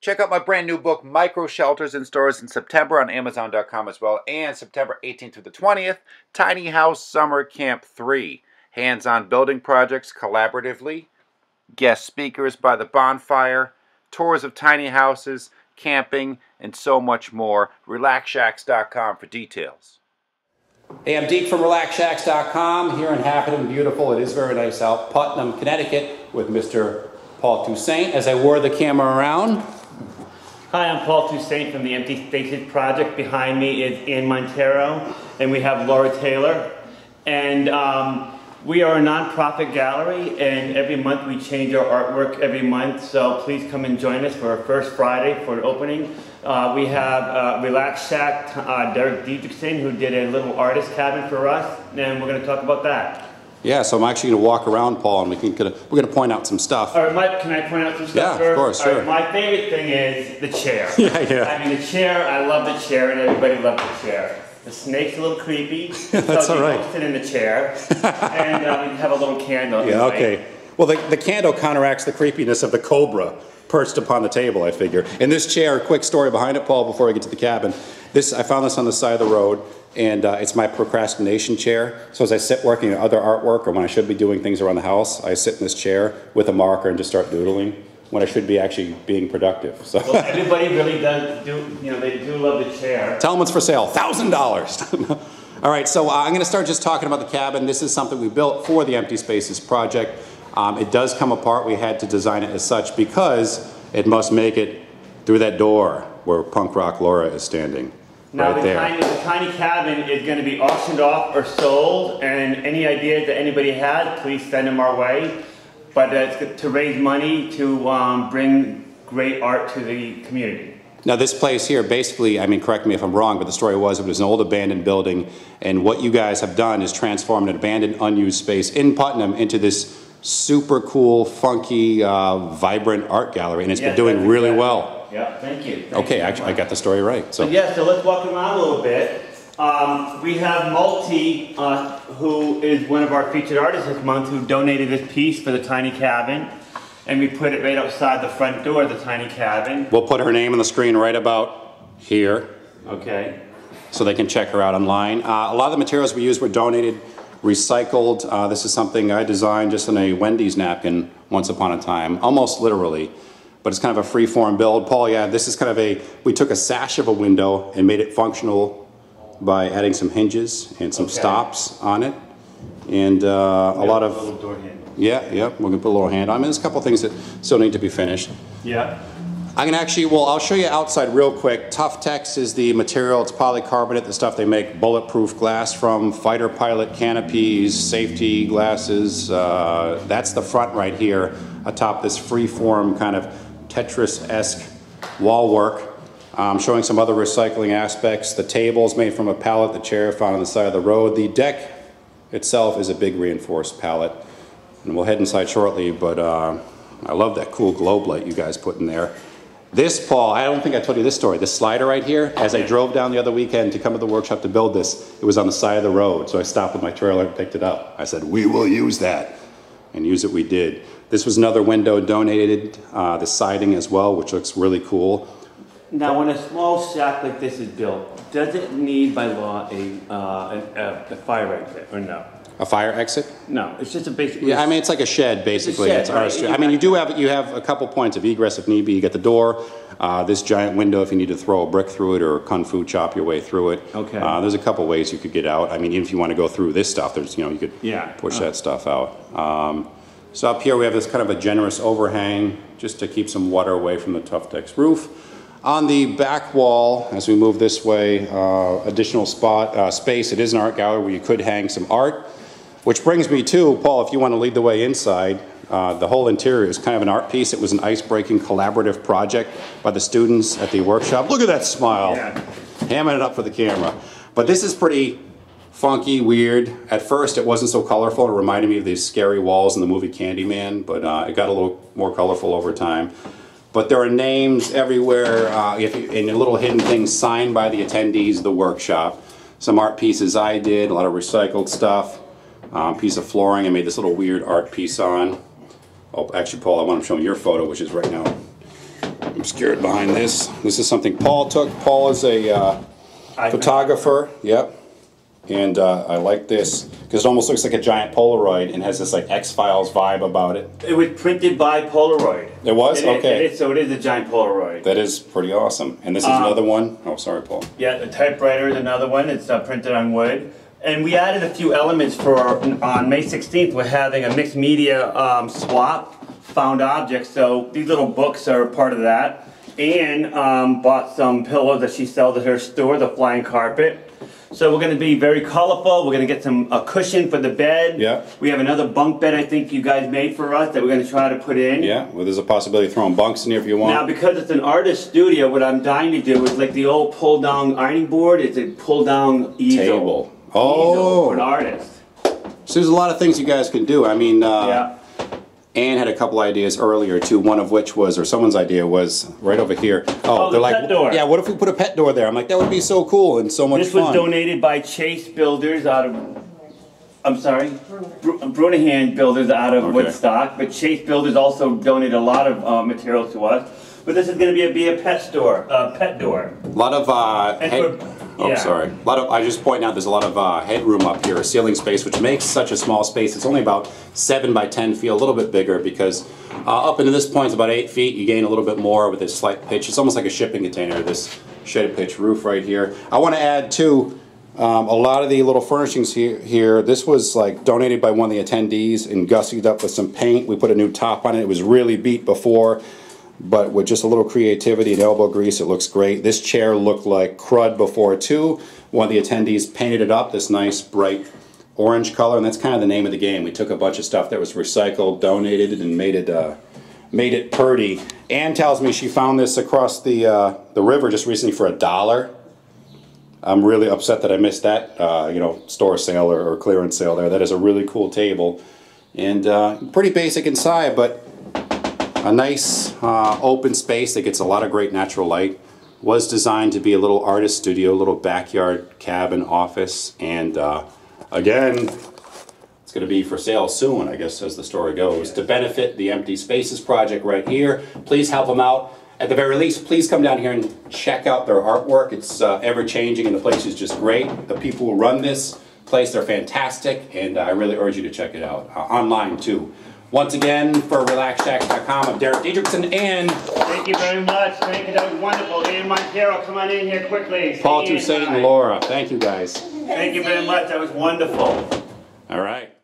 Check out my brand new book, Micro Shelters, in stores in September on Amazon.com as well. And September 18th through the 20th, Tiny House Summer Camp 3. Hands-on building projects collaboratively, guest speakers by the bonfire, tours of tiny houses, camping, and so much more. RelaxShacks.com for details. Hey, I'm Deke from RelaxShacks.com here in Happy and Beautiful. It is very nice out. Putnam, Connecticut with Mr. Paul Toussaint as I whir the camera around. Hi, I'm Paul Toussaint from the Empty Spaces Project. Behind me is Ann Montero, and we have Laura Taylor. And we are a non-profit gallery, and every month we change our artwork every month, so please come and join us for our first Friday for an opening. We have Relax Shack, Derek Diedrichsen, who did a little artist cabin for us, and we're going to talk about that. Yeah, so I'm actually going to walk around, Paul, and we're going to point out some stuff. All right, Mike, can I point out some stuff first? Yeah, of course, sure. Right, my favorite thing is the chair. Yeah. I mean, the chair, I love the chair, and everybody loves the chair. The snake's a little creepy. That's all right. So you sit in the chair, and you have a little candle. Yeah, okay. Well, the candle counteracts the creepiness of the cobra perched upon the table, I figure. In this chair, quick story behind it, Paul, before I get to the cabin. I found this on the side of the road, and it's my procrastination chair. So as I sit working on other artwork, or when I should be doing things around the house, I sit in this chair with a marker and just start doodling when I should be actually being productive. So well, everybody really does they do love the chair. Tell them it's for sale, $1,000. All right, so I'm going to start just talking about the cabin. This is something we built for the Empty Spaces Project. It does come apart. We had to design it as such because it must make it through that door where Punk Rock Laura is standing. Now right there. The tiny cabin is going to be auctioned off or sold, and any ideas that anybody had, please send them our way. But it's to raise money to bring great art to the community. Now this place here, basically, I mean, correct me if I'm wrong, but the story was it was an old abandoned building, and what you guys have done is transformed an abandoned, unused space in Putnam into this super cool, funky, vibrant art gallery, and it's been doing really well. Yeah, thank you. Okay, actually, I got the story right. So so let's walk around a little bit. We have Maltee, who is one of our featured artists this month, who donated this piece for the tiny cabin, and we put it right outside the front door of the tiny cabin. We'll put her name on the screen right about here. Okay. So they can check her out online. A lot of the materials we used were donated, recycled. This is something I designed just on a Wendy's napkin once upon a time, almost literally. But it's kind of a free-form build. Paul, yeah, this is kind of we took a sash of a window and made it functional by adding some hinges and some stops on it. And a lot of... little door handle. Yeah, we're gonna put a little hand on it. There's a couple things that still need to be finished. Yeah. I can actually, well, I'll show you outside real quick. Tough Tex is the material. It's polycarbonate, the stuff they make bulletproof glass from, fighter pilot canopies, safety glasses. That's the front right here, atop this free-form kind of Tetris-esque wall work. Showing some other recycling aspects. The table's made from a pallet, the chair found on the side of the road. The deck itself is a big reinforced pallet. And we'll head inside shortly, but I love that cool globe light you guys put in there. This, Paul, I don't think I told you this story. This slider right here, as I drove down the other weekend to come to the workshop to build this, it was on the side of the road. So I stopped with my trailer and picked it up. I said, we will use that. And use it we did. This was another window donated, the siding as well, which looks really cool. Now, when a small shack like this is built, does it need by law a fire exit or no? A fire exit? No, it's just a basic... Yeah, I mean, it's like a shed, basically. It's our street. I mean, you have a couple points of egress if need be. You get the door, this giant window if you need to throw a brick through it or kung fu chop your way through it. Okay. There's a couple ways you could get out. I mean, even if you want to go through this stuff, there's, you could push that stuff out. So up here we have this kind of a generous overhang just to keep some water away from the Tough Tex roof. On the back wall, as we move this way, additional space. It is an art gallery where you could hang some art. Which brings me to, Paul, if you want to lead the way inside, the whole interior is kind of an art piece. It was an ice-breaking collaborative project by the students at the workshop. Look at that smile. Yeah. Hamming it up for the camera. But this is pretty funky, weird. At first, it wasn't so colorful. It reminded me of these scary walls in the movie Candyman, but it got a little more colorful over time. But there are names everywhere, and little hidden things signed by the attendees of the workshop. Some art pieces I did, a lot of recycled stuff. Piece of flooring I made this little weird art piece on. Oh, actually, Paul, I want to show you your photo, which is right now in scared behind this. This is something Paul took. Paul is a photographer. Yep. And I like this because it almost looks like a giant Polaroid and has this like X-Files vibe about it. It was printed by Polaroid. It was? Okay. So it is a giant Polaroid. That is pretty awesome. And this is another one. Oh, sorry, Paul. Yeah, the typewriter is another one. It's printed on wood. And we added a few elements for on May 16th. We're having a mixed media swap, found objects. So these little books are part of that. And bought some pillows that she sells at her store, the flying carpet. So we're going to be very colorful. We're going to get a cushion for the bed. Yeah. We have another bunk bed I think you guys made for us that we're going to try to put in. Yeah, well there's a possibility of throwing bunks in here if you want. Now because it's an artist studio, what I'm dying to do is like the old pull down ironing board, it's a pull down easel. Table. Oh. Easel for an artist. So there's a lot of things you guys can do. I mean, yeah. Anne had a couple ideas earlier too, one of which was, or someone's idea was, right over here. Oh, they're the like, pet door. yeah, what if we put a pet door there? I'm like, that would be so cool and so much fun. This was donated by Chase Builders out of, I'm sorry, Brunahan Builders out of Woodstock, but Chase Builders also donated a lot of materials to us. But this is going to be a pet store, pet door. A lot of sorry. A lot of. I just point out there's a lot of headroom up here, ceiling space, which makes such a small space. It's only about 7 by 10 feet, a little bit bigger because up into this point it's about 8 feet. You gain a little bit more with this slight pitch. It's almost like a shipping container. This shaded pitch roof right here. I want to add too. A lot of the little furnishings here, this was like donated by one of the attendees and gussied up with some paint. We put a new top on it. It was really beat before. But with just a little creativity and elbow grease, it looks great. This chair looked like crud before too. One of the attendees painted it up this nice bright orange color, and that's kind of the name of the game. We took a bunch of stuff that was recycled, donated it, and made it pretty. Anne tells me she found this across the river just recently for $1. I'm really upset that I missed that store sale or clearance sale there. That is a really cool table, and pretty basic inside, but a nice open space that gets a lot of great natural light. Was designed to be a little artist studio, a little backyard cabin office, and again, it's going to be for sale soon, I guess, as the story goes, to benefit the Empty Spaces project right here. Please help them out. At the very least, please come down here and check out their artwork. It's ever-changing, and the place is just great. The people who run this place are fantastic, and I really urge you to check it out. Online, too. Once again, for RelaxShacks.com, I'm Derek Diedrichsen, and thank you very much. Thank you. That was wonderful. Ann Montero, come on in here quickly. Paul Toussaint and Laura. Thank you, guys. Thank you very much. That was wonderful. All right.